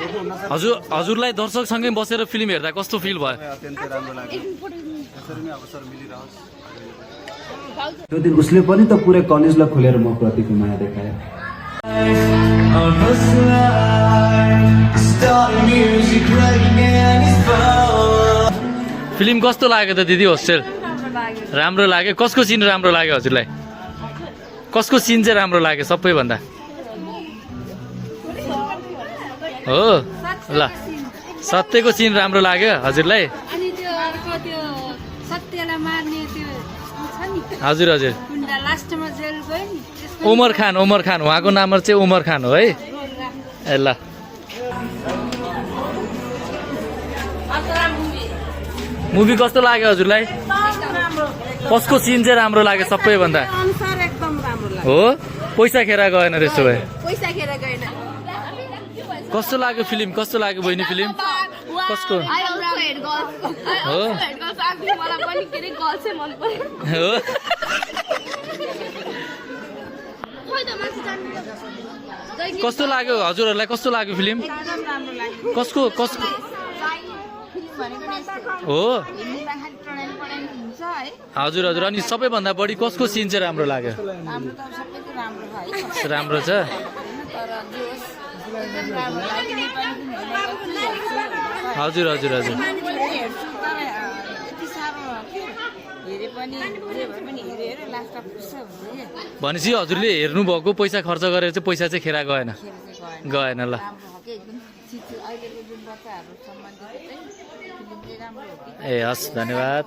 हजुरलाई दर्शकसँगै बसेर फिल्म हेर्दा कस्तो फिल भयो? अत्यन्तै राम्रो लाग्यो। यसरी नै अवसर मिलिरहोस्। त्यो दिन उसले पनि त पुरै कलेजलाई खोलेर म प्रतिको माया देखायो। फिल्म कस्तो लाग्यो त दिदी होस्टेल? राम्रो लाग्यो। कसको सिन राम्रो लाग्यो हजुरलाई? कसको सिन चाहिँ राम्रो लाग्यो सबैभन्दा? हो ल, सत्यको सिन राम्रो लाग्यो हजुरलाई? अनि त्यो अर्को त्यो सत्यलाई मार्ने त्यो छ नि, हजुर हजुर, गुन्डा लास्टमा जेल गयो नि, त्यसको उमर खान उहाँको नाम चाहिँ उमर खान हो है। ए ल, मुभी कस्तो लाग्यो हजुरलाई? कसको सिन चाहिँ राम्रो लाग्यो सबैभन्दा? अनुसार एकदम राम्रो लाग्यो। हो, पैसा खेर गएन त्यसो भए? पैसा खेर गएन। कस्तो लाग्यो फिल्म? कस्तो लाग्यो बहिनी फिल्म? कसको हो? हो कस्तो लाग्यो हजुरहरूलाई? कस्तो लाग्यो फिल्म? कसको कसको हो? हजुर हजुर, अनि सबैभन्दा बढी कसको सिन चाहिँ राम्रो लाग्यो? राम्रो छ। हजुर हजुर हजुर, भनेपछि हजुरले हेर्नुभएको पैसा खर्च गरेर चाहिँ पैसा चाहिँ खेर गएन? गएन। ल, ए हस्, धन्यवाद।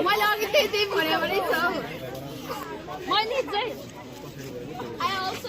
मैले अघि त्यही भन्यो भने मैले चाहिँ I also